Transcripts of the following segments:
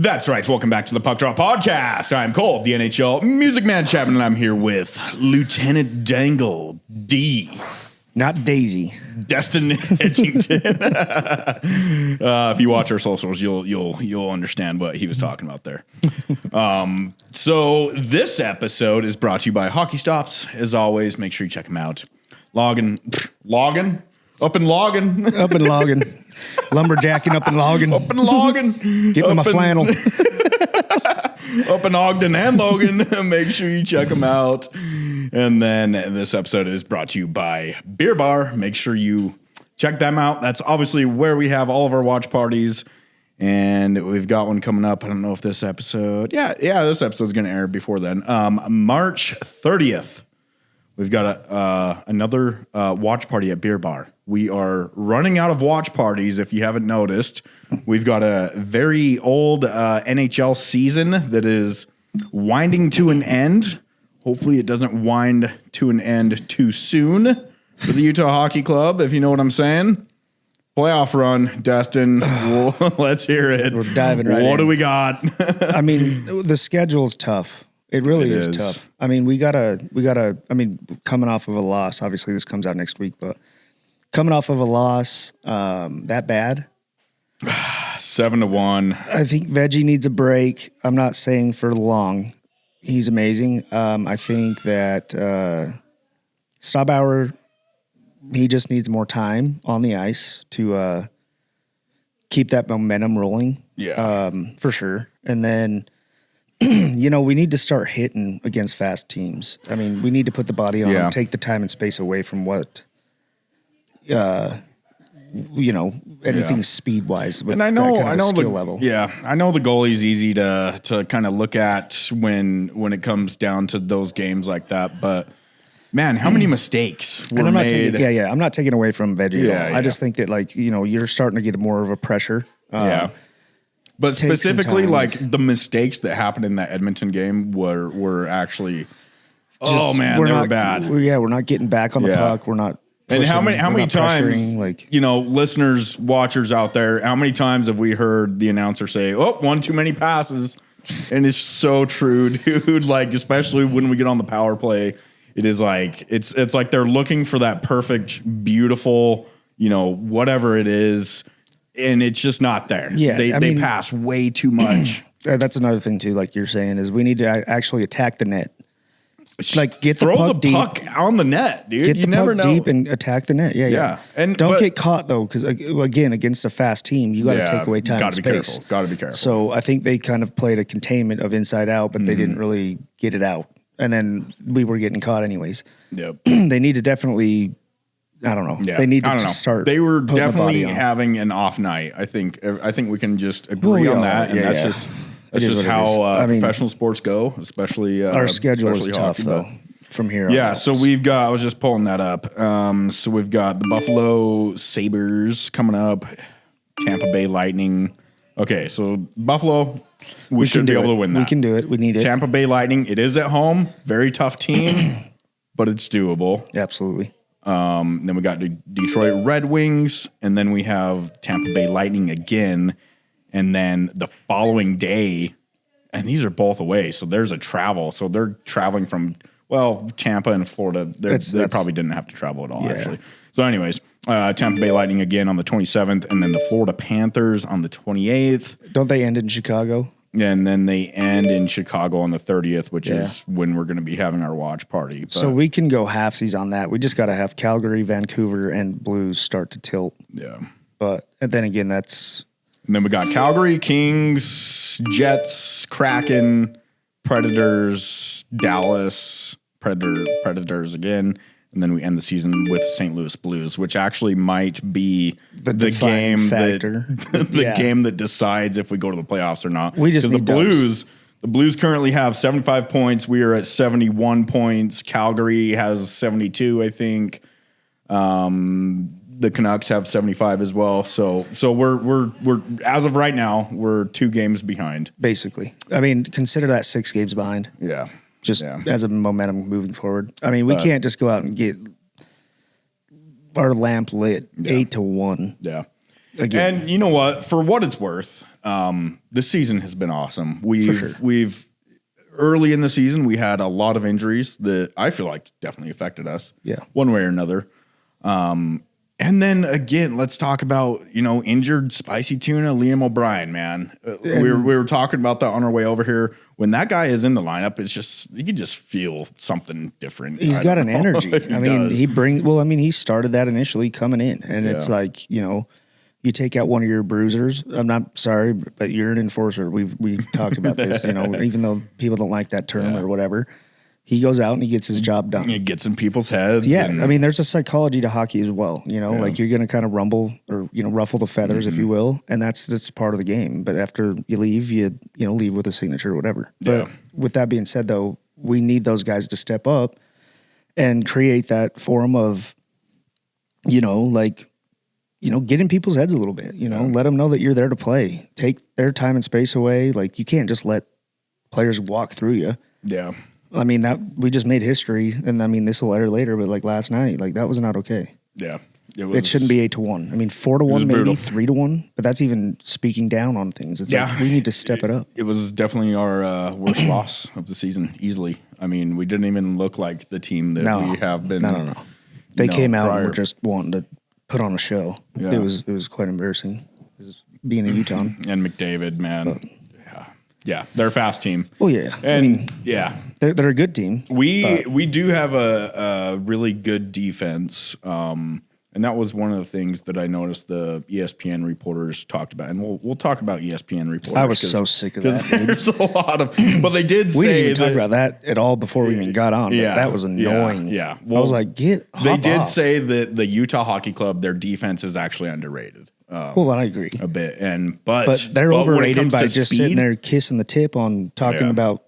That's right. Welcome back to the Puck Drop Podcast. I'm Cole, the NHL Music Man Chapman, and I'm here with Lieutenant Dangle D. Not Daisy. Destin Edgington. If you watch our socials, you'll understand what he was talking about there. So this episode is brought to you by Hockey Stops. As always, make sure you check them out. Logging. Up and logging. Lumberjacking up and logging. Up and logging. Getting my flannel. Up in Ogden and Logan. Make sure you check them out. And then this episode is brought to you by Beer Bar. Make sure you check them out. That's obviously where we have all of our watch parties. And we've got one coming up. I don't know if this episode. Yeah, this episode is going to air before then. March 30th. We've got another watch party at Beer Bar. We are running out of watch parties, if you haven't noticed. We've got a very old NHL season that is winding to an end. Hopefully it doesn't wind to an end too soon for the Utah Hockey Club, if you know what I'm saying. Playoff run, Destin. Let's hear it. We're diving right in. What do we got? I mean, the schedule's tough. It really is tough. I memean, we gotta, coming off of a loss, obviously this comes out next week, but coming off of a loss, that bad. 7-1. I think Veggie needs a break. I'm not saying for long. He's amazing. I think that Staubauer, he just needs more time on the ice to keep that momentum rolling. Yeah. For sure. And then, we need to start hitting against fast teams. I mean, we need to put the body on, take the time and space away from what, anything speed wise. And I know skill the level. Yeah, I know the goalie's easy to kind of look at when it comes down to those games like that. But man, how many mistakes were made? I'm not taking away from Veggie at all. Yeah. I just think that you're starting to get more of a pressure. But specifically, the mistakes that happened in that Edmonton game were actually, they were bad. We're not getting back on the puck. We're not. And how many times, listeners, watchers out there, how many times have we heard the announcer say, "Oh, one too many passes," and it's so true, dude. Especially when we get on the power play, it is it's like they're looking for that perfect, beautiful, whatever it is. And it's just not there. Yeah, they pass way too much. That's another thing too. Like you're saying, is we need to actually attack the net. Get throw the puck puck on the net, dude. Get the puck deep and attack the net. Yeah. And don't get caught though, because again, against a fast team, you got to take away time and space. Got to be careful. So I think they kind of played a containment of inside out, but they didn't really get it out. And then we were getting caught anyways. Yep. They need to definitely. I don't know. Yeah. They need to start. They were definitely having an off night. I think we can just agree on that, and that's just how professional sports go. Especially our schedule is tough hockey, though. From here, yeah. So we've got. I was just pulling that up. So we've got the Buffalo Sabres coming up, Tampa Bay Lightning. Okay, so Buffalo, we should be able to win that. We can do it. We need it. Tampa Bay Lightning. It is at home. Very tough team, but it's doable. Absolutely. Then we got the Detroit Red Wings, and then we have Tampa Bay Lightning again, and then the following day, and these are both away, so there's a travel. So they're traveling from Tampa and Florida. They probably didn't have to travel at all, actually. So, anyways, Tampa Bay Lightning again on the 27th, and then the Florida Panthers on the 28th. Don't they end in Chicago? And then they end in Chicago on the 30th, which is when we're going to be having our watch party. But, so we can go halfsies on that. We just got to have Calgary, Vancouver, and Blues start to tilt. Yeah. And then again, And then we got Calgary, Kings, Jets, Kraken, Predators, Dallas, Predators again. And then we end the season with St. Louis Blues, which actually might be the game factor. Game that decides if we go to the playoffs or not. We just need the Blues currently have 75 points. We are at 71 points. Calgary has 72, I think. The Canucks have 75 as well. So we're as of right now, we're 2 games behind. Basically. I mean, consider that 6 games behind. Yeah. As a momentum moving forward. I mean, we can't just go out and get our lamp lit 8-1. Yeah. Again. And you know what? For what it's worth, this season has been awesome. We've early in the season, we had a lot of injuries that I feel like definitely affected us. Yeah. One way or another. And then again, let's talk about, injured Spicy Tuna, Liam O'Brien, man. We were talking about that on our way over here. When that guy is in the lineup, it's just, you can just feel something different. He's got an energy. He started that initially coming in, and it's like, you take out one of your bruisers. I'm not sorry, but you're an enforcer. We've talked about this, even though people don't like that term or whatever. He goes out and he gets his job done. He gets in people's heads. Yeah, there's a psychology to hockey as well. Like you're going to kind of rumble or ruffle the feathers, if you will, and that's part of the game. But after you leave, you leave with a signature or whatever. But with that being said, though, we need those guys to step up and create that forum of, get in people's heads a little bit. Let them know that you're there to play. Take their time and space away. Like you can't just let players walk through you. Yeah. That we just made history, and this will air later, but like last night, that was not okay. Yeah, it shouldn't be 8-1. 4-1, maybe 3-1, but that's even speaking down on things. It's like we need to step it up. It was definitely our worst loss of the season, easily. We didn't even look like the team that we have been. No. They came out and were just wanting to put on a show. Yeah. It was quite embarrassing. Being a Utah and McDavid, man. Yeah, they're a fast team. Oh yeah, and they're a good team. We do have a really good defense, and that was one of the things that I noticed the ESPN reporters talked about, and we'll talk about ESPN reporters. I was so sick of that. There's a lot of, but they did say we didn't even talk about that at all before we even got on. Yeah, that was annoying. Yeah, well, I was like, They did say that the Utah Hockey Club, their defense is actually underrated. I agree a bit, but they're overrated by just sitting there kissing the tip on talking about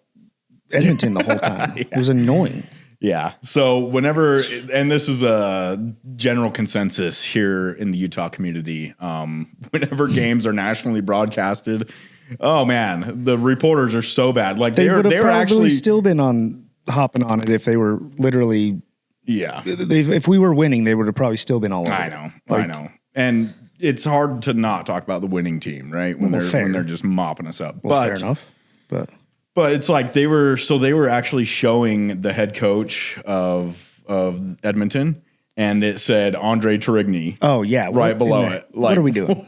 Edmonton the whole time. It was annoying. Yeah. So whenever, and this is a general consensus here in the Utah community, whenever games are nationally broadcasted, oh man, the reporters are so bad. Like they would have probably actually still been hopping on it if they were literally. Yeah. If we were winning, they would have probably still been all over. I know. And it's hard to not talk about the winning team, right? When they're just mopping us up. Well, fair enough. But it's like they were actually showing the head coach of Edmonton, and it said Andre Turigny. Oh yeah, right below it. Like, what are we doing?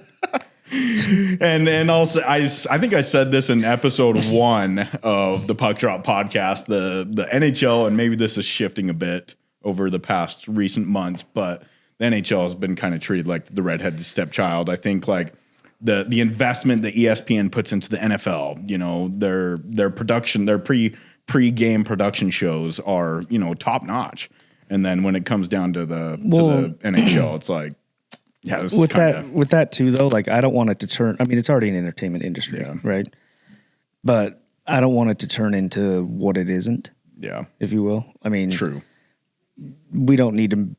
and also, I think I said this in episode 1 of the Puck Drop podcast. The NHL, and maybe this is shifting a bit over the past recent months, but the NHL has been kind of treated like the redheaded stepchild. I think like the investment that ESPN puts into the NFL, their production, their pre-game production shows are, top notch. And then when it comes down to the NHL, it's like, yeah, this with that too though, like I don't want it to turn. It's already an entertainment industry, right? But I don't want it to turn into what it isn't. Yeah, if you will. True. We don't need to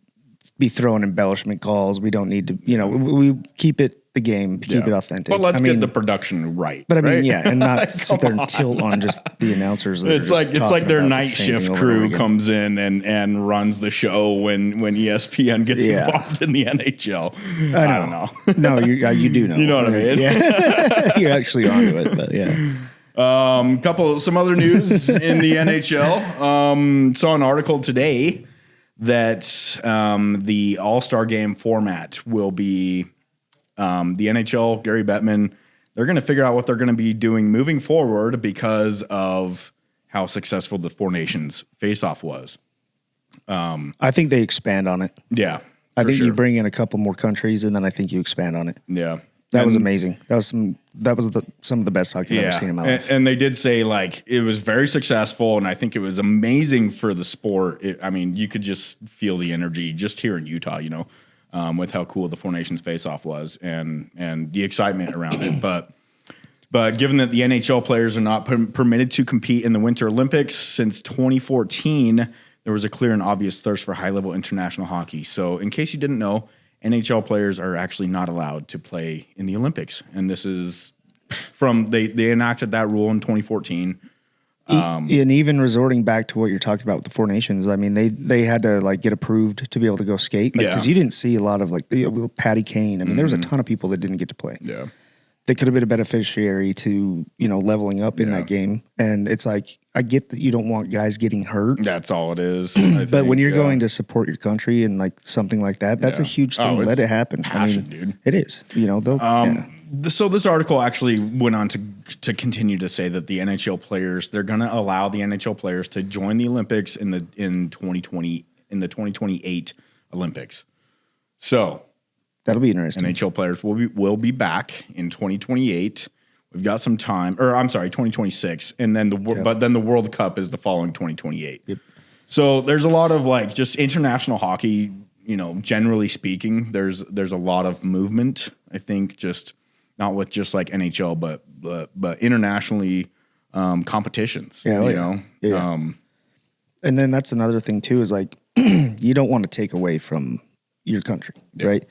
be throwing embellishment calls. We don't need to, we keep it the game, keep it authentic. But let's get the production right. But and not sit there and tilt on just the announcers. It's like their night shift crew comes in and runs the show when ESPN gets involved in the NHL. I don't know. No, you do know. You know what I mean? Yeah. You're actually onto it, but yeah. Some other news in the NHL. Saw an article today that the All-Star Game format will be the NHL, Gary Bettman, they're going to figure out what they're going to be doing moving forward because of how successful the Four Nations face-off was. I think they expand on it. Yeah. I think you bring in a couple more countries, and then I think you expand on it. Yeah. That was amazing. That was some of the best hockey I've ever seen in my life. And they did say like it was very successful, and I think it was amazing for the sport. You could just feel the energy just here in Utah, with how cool the Four Nations face-off was and the excitement around it. But given that the NHL players are not permitted to compete in the Winter Olympics since 2014, there was a clear and obvious thirst for high-level international hockey. So in case you didn't know, NHL players are actually not allowed to play in the Olympics. And this is they enacted that rule in 2014. And even resorting back to what you're talking about with the Four Nations, I mean, they had to like get approved to be able to go skate because you didn't see a lot of like Patty Kane. I mean, there was a ton of people that didn't get to play. Yeah. They could have been a beneficiary to, leveling up in that game. And it's like, I get that you don't want guys getting hurt. That's all it is. But when you're going to support your country and like something like that, that's a huge thing. Let it happen. Passion, dude. It is. So this article actually went on to continue to say that the NHL players, they're going to allow the NHL players to join the Olympics in 2028 Olympics. So that'll be interesting. NHL players will be back in 2028. We've got some time, or I'm sorry, 2026, and then but then the World Cup is the following 2028. Yep. So there's a lot of like just international hockey. Generally speaking, there's a lot of movement. I think just not with just like NHL, but internationally competitions. Yeah. And then that's another thing too is like you don't want to take away from your country, right?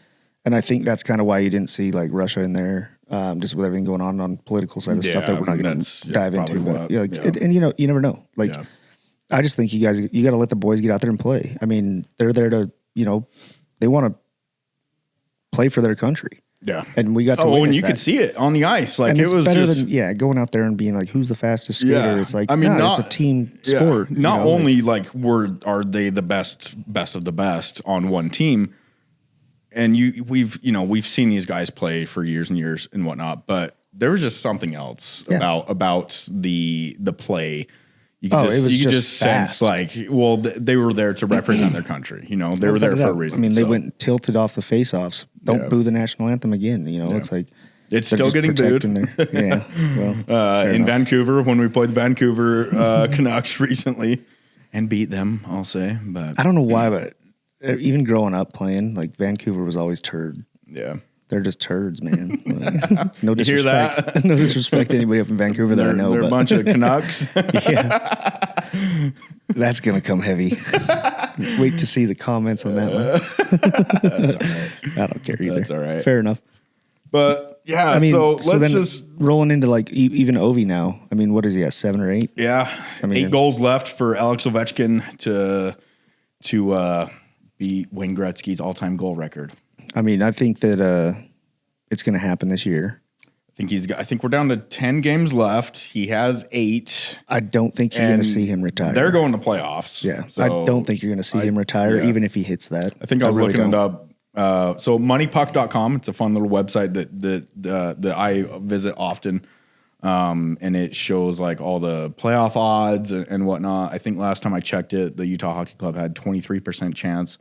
And I think that's kind of why you didn't see like Russia in there, just with everything going on political side of stuff that we're not going to dive into. But and you never know. Like, I just think you got to let the boys get out there and play. I mean, they're there to, they want to play for their country. Yeah. And we got to and you could see it on the ice. Like, and it was better just than going out there and being like, who's the fastest skater? Yeah. It's like, it's a team sport. Not only are they the best of the best on one team, and we've seen these guys play for years and years and whatnot, but there was just something else about the play. You could just sense like, well, they were there to represent their country. They were there for a reason. I mean, they went tilted off the face-offs. Don't boo the national anthem again. It's like it's still getting booed. In Vancouver when we played the Vancouver Canucks recently and beat them, I'll say. But I don't know why, but even growing up playing, like Vancouver was always turd. Yeah. They're just turds, man. No disrespect. No disrespect to anybody up in Vancouver that I know. They're a bunch of Canucks. Yeah. That's going to come heavy. Wait to see the comments on that one. That's all right. I don't care either. That's all right. Fair enough. But, yeah, I mean, so let's just... rolling into, like, even Ovi now. I mean, what is he at, 7 or 8? Yeah. I mean, 8 goals left for Alex Ovechkin to beat Wayne Gretzky's all-time goal record. I mean, I think that it's going to happen this year. I think we're down to 10 games left. He has 8. I don't think you're going to see him retire. They're going to playoffs. Yeah, so I don't think you're going to see him retire, even if he hits that. I think I was looking it up. So moneypuck.com, it's a fun little website that I visit often. And it shows like all the playoff odds and whatnot. I think last time I checked it, the Utah Hockey Club had 23% chance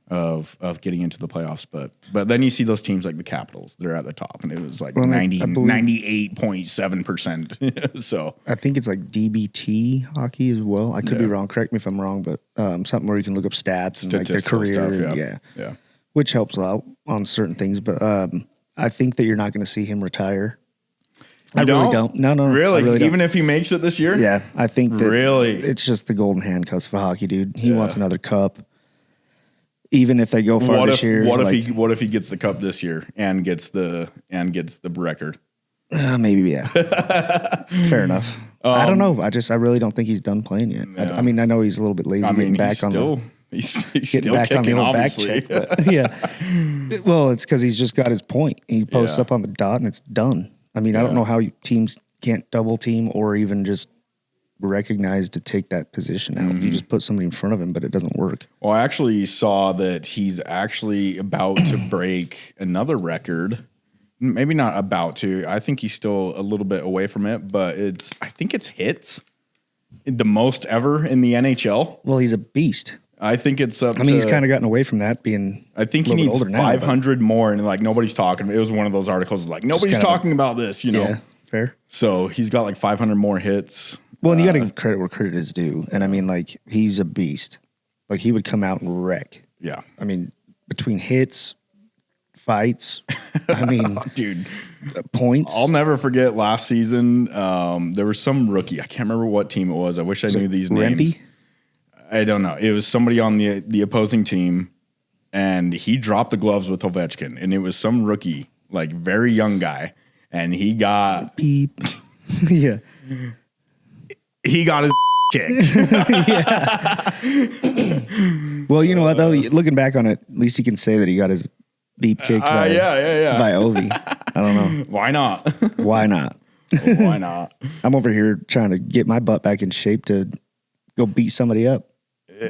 of getting into the playoffs, but then you see those teams like the Capitals, they're at the top, and it was like 98.7%. So I think it's like DBT hockey as well. I could be wrong. Correct me if I'm wrong, but something where you can look up stats and like their career stuff, which helps out on certain things. But I think that you're not going to see him retire. I really don't. No. Really? Even if he makes it this year? Yeah, I think that it's just the golden handcuffs for hockey, dude. He wants another cup. Even if they go far this year, what if he gets the cup this year and gets the record? Maybe, yeah. Fair enough. I don't know. I really don't think he's done playing yet. Yeah. I mean, I know he's a little bit lazy getting back on the old back check. But, yeah. Well, it's because he's just got his point. He posts up on the dot and it's done. I mean, I don't know how teams can't double team or even just recognized to take that position out. You just put somebody in front of him, but it doesn't work. Well, I actually saw that he's actually about to break another record. Maybe not about to. I think he's still a little bit away from it, but I think it's hits. The most ever in the NHL. Well, he's a beast. I think it's up. I mean, he's kind of gotten away from that being. I think he needs 500 more, and like nobody's talking. It was one of those articles like nobody's talking about this, Yeah, fair. So he's got like 500 more hits. Well, and you got to give credit where credit is due. And I mean, like, he's a beast. Like, he would come out and wreck. Yeah. I mean, between hits, fights, I mean, dude, points. I'll never forget last season. There was some rookie. I can't remember what team it was. I wish I knew these names. I don't know. It was somebody on the opposing team, and he dropped the gloves with Ovechkin, and it was some rookie, like, very young guy, and he got... Beep. Yeah. he got his kicked. Well, you know what though? Looking back on it, at least he can say that he got his beep kicked by Ovi. I don't know. Why not? Why not? Why not? I'm over here trying to get my butt back in shape to go beat somebody up.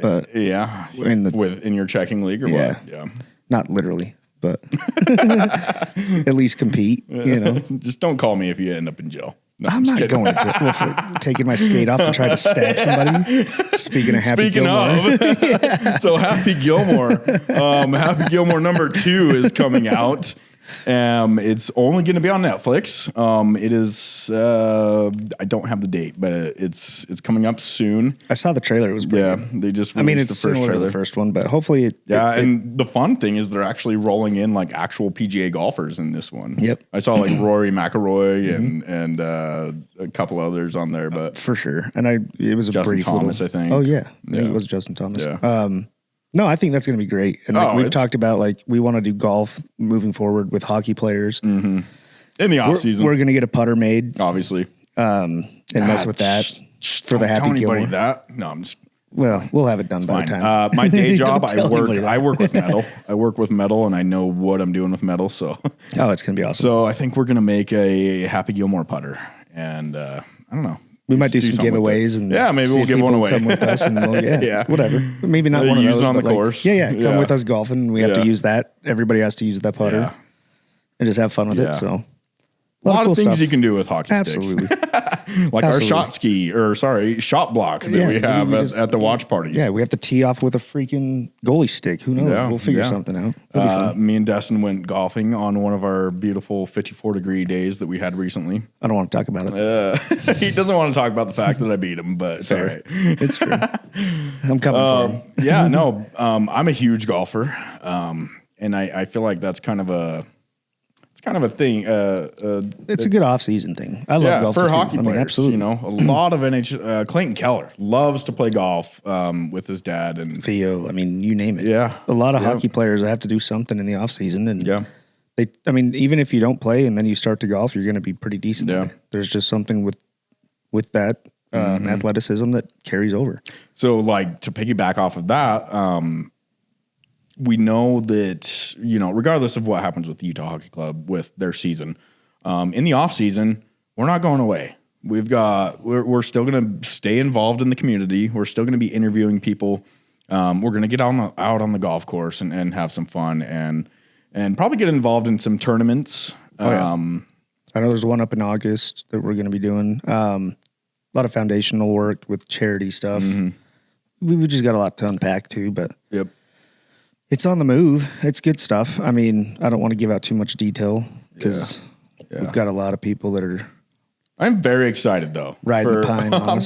But in your checking league or what? Yeah. Not literally, but at least compete, you know. Just don't call me if you end up in jail. No, I'm not going to jail for taking my skate off and trying to stab somebody. Speaking of Happy Gilmore. So Happy Gilmore. Happy Gilmore number 2 is coming out. It's only going to be on Netflix. It is. I don't have the date, but it's coming up soon. I saw the trailer. It was pretty good. They just released it's the first similar trailer. to the first one, but hopefully and the fun thing is they're actually rolling in like actual PGA golfers in this one. Yep. I saw like Rory McIlroy and a couple others on there, but for sure. And it was a Justin brief Thomas, little, I think. Oh yeah, it was Justin Thomas. Yeah. No, I think that's going to be great. And like we've talked about, like we want to do golf moving forward with hockey players. Mm-hmm. In the off season, we're going to get a putter made, obviously, and mess with that for the Happy Gilmore. That no, I'm just. Well, we'll have it done by the time. My day job, I work with metal. I work with metal, and I know what I'm doing with metal. So, it's going to be awesome. So I think we're going to make a Happy Gilmore putter, and I don't know. We might do some giveaways and maybe we'll give one away. Come with us and whatever. Maybe not one of use those on the but course. Come with us golfing. We have to use that. Everybody has to use that putter and just have fun with it. So a lot of things you can do with hockey Absolutely. sticks. Like our shot block that we have at the watch parties. Yeah, we have to tee off with a freaking goalie stick. Who knows? We'll figure something out. Me and Destin went golfing on one of our beautiful 54-degree days that we had recently. I don't want to talk about it. He doesn't want to talk about the fact that I beat him, but it's all right. It's true. I'm coming for him. I'm a huge golfer, and I feel like that's kind of a thing. It's a good off-season thing. I love golf for hockey players. Absolutely. You know, a lot of Clayton Keller loves to play golf with his dad and Theo. I mean, you name it. Yeah, a lot of hockey players have to do something in the off-season, and even if you don't play and then you start to golf, you're going to be pretty decent. Yeah, there's just something with that athleticism that carries over. So, like to piggyback off of that. We know that, regardless of what happens with the Utah Hockey Club with their season, in the off season, we're not going away. We're still going to stay involved in the community. We're still going to be interviewing people. We're going to get out on the golf course and have some fun and probably get involved in some tournaments. I know there's one up in August that we're going to be doing. A lot of foundational work with charity stuff. Mm-hmm. We just got a lot to unpack too, but it's on the move. It's good stuff. I mean, I don't want to give out too much detail because we've got a lot of people that are. I'm very excited though. Riding the pine. I'm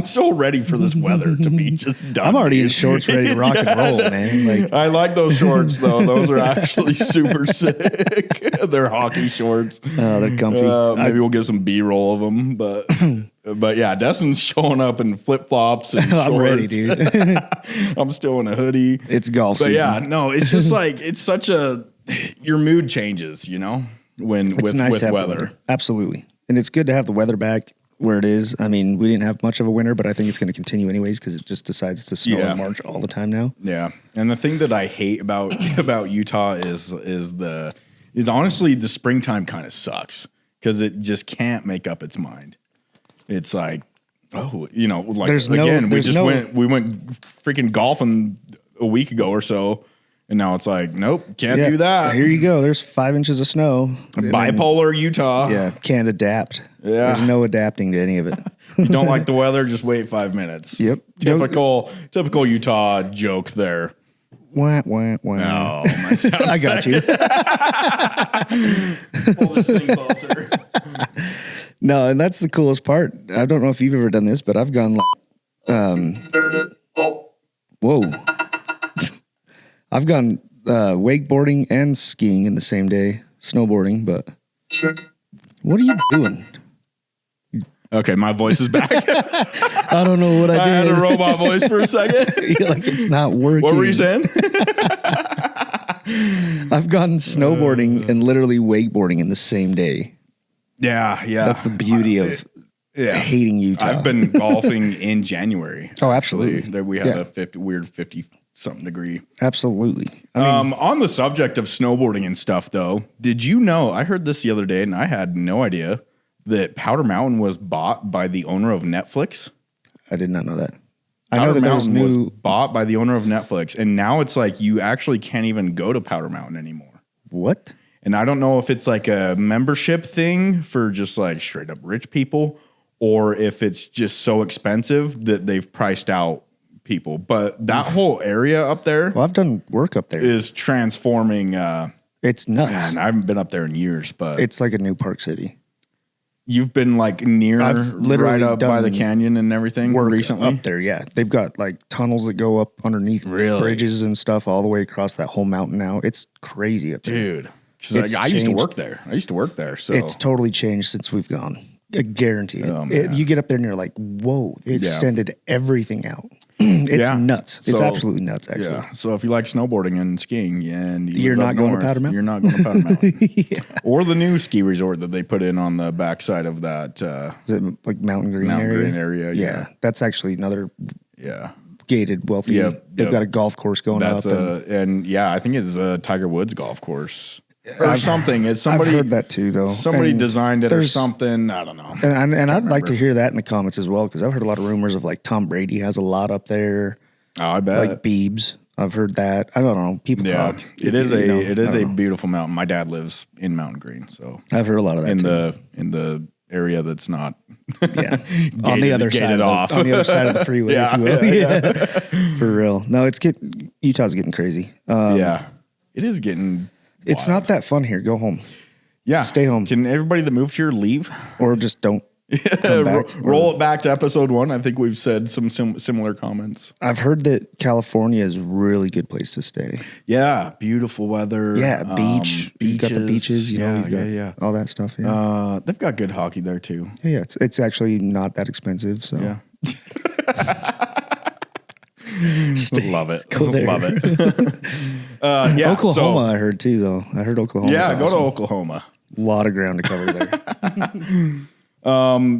so ready for this weather to be just done. I'm already in shorts, ready to rock and roll, man. I like those shorts though. Those are actually super sick. They're hockey shorts. They're comfy. Maybe we'll get some B-roll of them, but yeah, Destin's showing up in flip flops and shorts. I'm ready, dude. I'm still in a hoodie. It's golf season. Yeah, no, it's just like it's such your mood changes, when it's nice to have weather. Absolutely. And it's good to have the weather back where it is. I mean, we didn't have much of a winter, but I think it's going to continue anyways because it just decides to snow in March all the time now. Yeah, and the thing that I hate about Utah is honestly the springtime kind of sucks because it just can't make up its mind. It's like, we went freaking golfing a week ago or so. And now it's like, nope, can't do that. Here you go. There's 5 inches of snow. Bipolar Utah. Yeah, can't adapt. Yeah. There's no adapting to any of it. You don't like the weather, just wait 5 minutes. Yep. Typical Utah joke there. Wah, wah, wah. No, my sound I got you. Pull this thing closer. No, and that's the coolest part. I don't know if you've ever done this, but I've gone whoa. I've gone wakeboarding and skiing in the same day, snowboarding, but what are you doing? Okay, my voice is back. I don't know what I did. I had a robot voice for a second. You're like, it's not working. What were you saying? I've gone snowboarding and literally wakeboarding in the same day. Yeah. That's the beauty of hating Utah. I've been golfing in January. Oh, absolutely. There we had a 50-something degree. Absolutely. I mean, On the subject of snowboarding and stuff, though, did you know, I heard this the other day and I had no idea that Powder Mountain was bought by the owner of Netflix. I did not know that. I Powder know that Mountain there was was bought by the owner of Netflix, and now it's like you actually can't even go to Powder Mountain anymore. What? And I don't know if it's like a membership thing for just like straight up rich people, or if it's just so expensive that they've priced out people. But that whole area up there, Well, I've done work up there. is transforming. It's nuts. Man, I haven't been up there in years, but It's like a new Park City. you've been like near I've literally right up by the done canyon and everything Work recently. up there, yeah. They've got like tunnels that go up underneath Really? bridges and stuff all the way across that whole mountain now. It's crazy up there. Dude. 'Cause It's I used to changed. work there. So It's totally changed since we've gone. I guarantee it. Oh, man. You get up there and you're like, whoa, they extended everything out. It's Yeah. nuts. It's So, absolutely nuts, actually. yeah. So if you like snowboarding and skiing and You're live not up going to north, Powder Mountain? You're not going to Powder Mountain. Or the new ski resort that they put in on the backside of that. Is it like Mountain Green Mountain area? Green area, yeah. That's actually another Yeah. gated, wealthy. Yep, They've yep. got a golf course going That's up. and yeah, I think it's a Tiger Woods golf course or something. It's I've somebody heard that too, though. somebody And designed it or there's- something. I don't know. And I'd like to hear that in the comments as well, because I've heard a lot of rumors of like Tom Brady has a lot up there, Oh, I bet. like Biebs. I've heard that. I don't know. People Yeah, talk. it is You know, it is I don't a know. beautiful mountain. My dad lives in Mountain Green, so I've heard a lot of that in too. the area that's not Yeah, on the other side, gated off. on the other side of the freeway, Yeah, if you will. Yeah, for real. No, Utah's getting crazy. yeah, it is getting. It's wild. not that fun here. Go home Yeah, stay home. Can everybody that moved here leave? or just don't come back. Roll it back to episode 1. I think we've said some similar comments. I've heard that California is a really good place to stay. Yeah, beautiful weather. Yeah, beach. You got the beaches. You know, Yeah, you've got yeah. all that stuff. Yeah, They've got good hockey there too. yeah. It's actually not that expensive. So Yeah. Love it. Go there. Love it. Yeah, Oklahoma, I heard too, though. I heard Oklahoma. Yeah, go to Oklahoma. A lot of ground to cover there.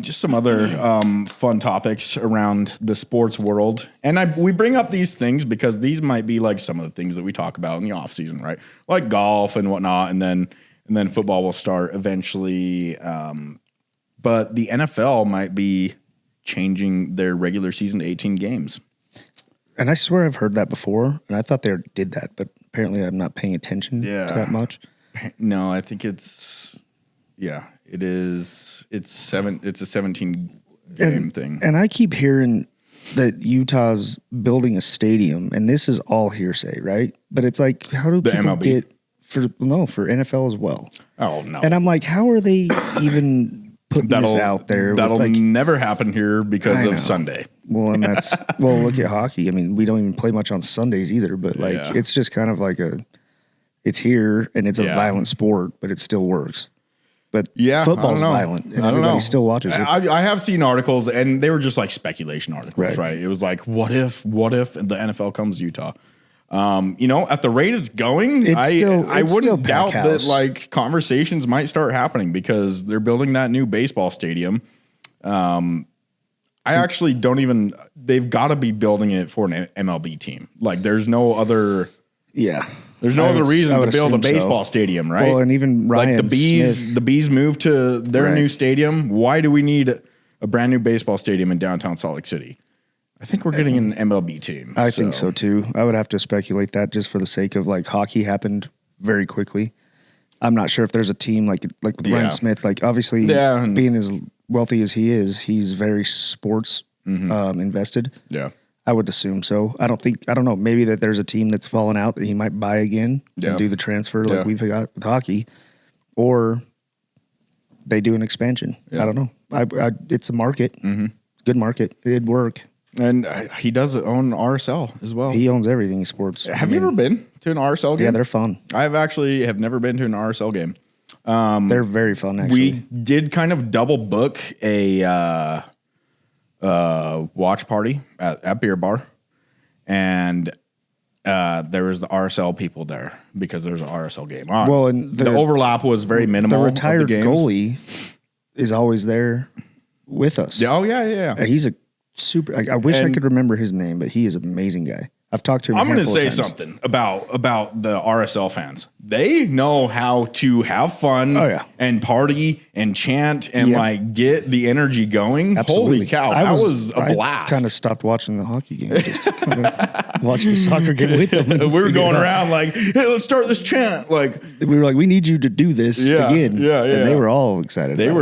Just some other fun topics around the sports world. And we bring up these things because these might be like some of the things that we talk about in the off season, right? Like golf and whatnot. And then football will start eventually. But the NFL might be changing their regular season to 18 games. And I swear I've heard that before, and I thought they did that, but apparently I'm not paying attention to that much. No, I think it is. It's a 17 game thing. And I keep hearing that Utah's building a stadium, and this is all hearsay, right? But it's like, how do people MLB. get for NFL as well? Oh no. And I'm like, how are they even putting this out there? That'll with like, never happen here because I know. of Sunday. well, and that's look at hockey. I mean, we don't even play much on Sundays either, but like Yeah. it's just kind of like it's here and it's a Yeah. violent sport, but it still works. But Yeah, football's I don't know. violent, and I don't everybody know. still watches it. I have seen articles, and they were just like speculation articles, Right. right? It was like, what if the NFL comes to Utah? At the rate it's going, It's I still wouldn't pack doubt that house. like conversations might start happening because they're building that new baseball stadium. I actually don't even. They've got to be building it for an MLB team. Like, there's no other. Yeah. There's no I other would- reason I to would build a assume so. baseball stadium, right? Well, and even Ryan like Smith, the bees moved to their Right. new stadium. Why do we need a brand new baseball stadium in downtown Salt Lake City? I think we're getting an MLB team. I think so too. I would have to speculate that just for the sake of like hockey happened very quickly. I'm not sure if there's a team like with Yeah. Ryan Smith. Like obviously, Yeah, and- being as wealthy as he is, he's very sports invested. Yeah. I would assume so. I don't know. Maybe that there's a team that's fallen out that he might buy again Yeah. and do the transfer Yeah. like we've got with hockey, or they do an expansion. Yeah. I don't know. It's a market, good market. It'd work. And he does own RSL as well. He owns everything sports. Have you ever been to an RSL game? Yeah, they're fun. I've actually have never been to an RSL game. They're very fun. Actually, We did kind of double book a watch party at Beer Bar, and there was the RSL people there because there's an RSL game on. Well, and the overlap was very minimal. the of retired games. goalie is always there with us. Oh yeah. He's a super. I wish I could remember his name, but he is an amazing guy. I've talked to him. I'm going to say something about the RSL fans. They know how to have fun and party and chant and like get the energy going. Absolutely. Holy cow. That was a blast. I kind of stopped watching the hockey game. Just to kind of watch the soccer game with them. We were going around like, hey, let's start this chant. Like we were like, we need you to do this again. Yeah. And they were all excited. That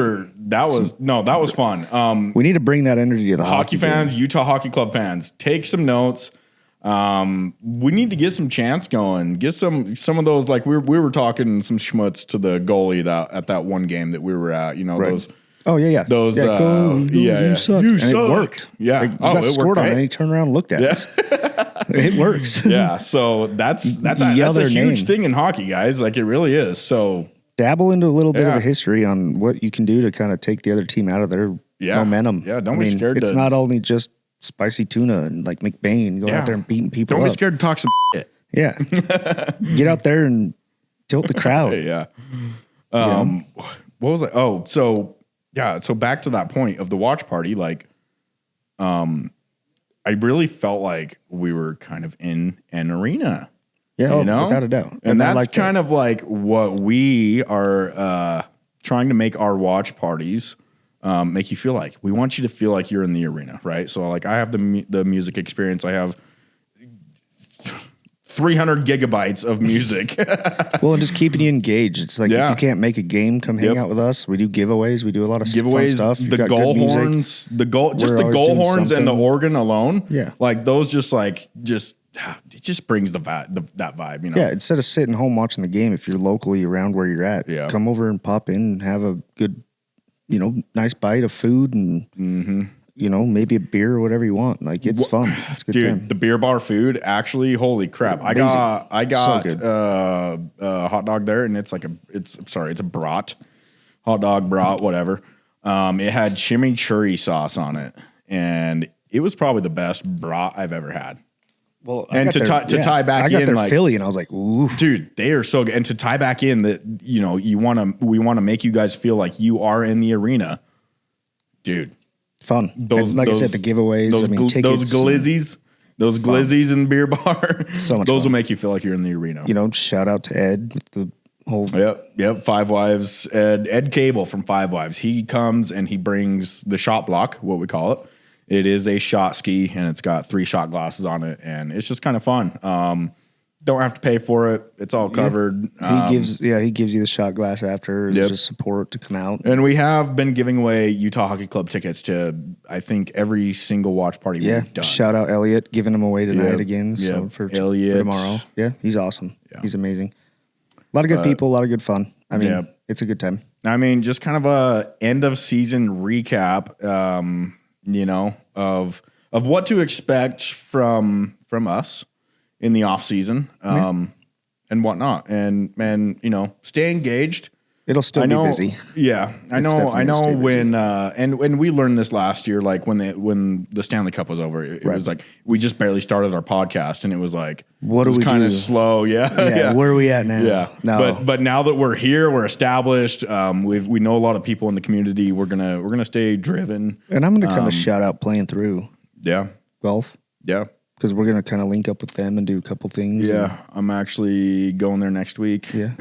was fun. We need to bring that energy to the hockey fans, game. Utah Hockey Club fans. Take some notes. We need to get some chants going. Get some of those, like we were talking some schmutz to the goalie at that one game that we were at. You know those. Oh yeah. Those. You suck. You and suck. It worked. Yeah. Like, got scored on, and he turned around and looked at us. It works. Yeah. So that's a huge thing in hockey, guys. Like it really is. So dabble into a little bit of a history on what you can do to kind of take the other team out of their momentum. Yeah. Don't be scared. It's not only just spicy tuna and like McBain going out there and beating people up. Don't be scared to talk some shit. Yeah. Get out there and tilt the crowd. Yeah. What was it? Oh, so back to that point of the watch party, like, I really felt like we were kind of in an arena. Yeah, without a doubt. And that's like kind of like what we are trying to make our watch parties make you feel like. We want you to feel like you're in the arena, right? So like I have the music experience. I have 300 gigabytes of music. Well, and just keeping you engaged. It's like if you can't make a game, come hang out with us. We do giveaways. We do a lot of fun stuff. The goal horns, the goal horns and the organ alone. Yeah, like those it just brings that vibe, you know. Yeah, instead of sitting home watching the game, if you're locally around where you're at, come over and pop in and have a good, nice bite of food and maybe a beer or whatever you want. Like it's fun. It's a good time. The beer bar food, actually, holy crap! I got a hot dog there, and it's a brat, hot dog brat, whatever. It had chimichurri sauce on it, and it was probably the best brat I've ever had. Well, tie back in, I got their Philly, and I was like, "Ooh, dude, they are so good." And to tie back in that, we want to make you guys feel like you are in the arena, dude. Fun. I said, the giveaways. Tickets. Those glizzies in the beer bar. So much those fun. will make you feel like you're in the arena. Shout out to Ed with the whole. Yep. Five Wives. Ed Cable from Five Wives. He comes and he brings the shot block, what we call it. It is a shot ski, and it's got 3 shot glasses on it, and it's just kind of fun. Don't have to pay for it. It's all covered. He gives you the shot glass after just support to come out. And we have been giving away Utah Hockey Club tickets to, I think, every single watch party we've done. Shout out Elliot, giving them away tonight again. So for tomorrow. Yeah, he's awesome. Yeah. He's amazing. A lot of good people, a lot of good fun. I mean, it's a good time. I mean, just kind of a end of season recap, of what to expect from us in the off season, and whatnot, and stay engaged. It'll still be busy. Yeah, I know when and we learned this last year, like when the Stanley Cup was over, it was like we just barely started our podcast, and it was like what do we kind of slow, yeah. Where are we at now? Yeah, no. But now that we're here, we're established. We know a lot of people in the community. We're gonna stay driven, and I'm gonna kind of shout out Playing Through. Yeah, golf. Yeah. Because we're going to kind of link up with them and do a couple things. Yeah, I'm actually going there next week. Yeah.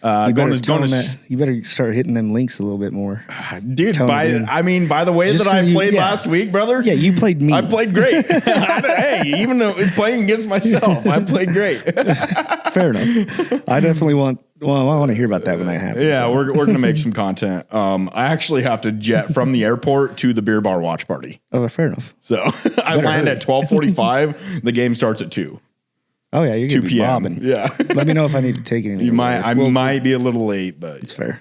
You better start hitting them links a little bit more. Dude, by the way that I played last week, brother. Yeah, you played me. I played great. Hey, even though playing against myself, I played great. Fair enough. I definitely want to hear about that when that happens. Yeah, we're going to make some content. I actually have to jet from the airport to the beer bar watch party. Oh, fair enough. So I land at 12:45. The game starts at 2. Oh yeah, you're 2 gonna be p.m. bobbing. Yeah. Let me know if I need to take anything. I might be a little late, but it's fair.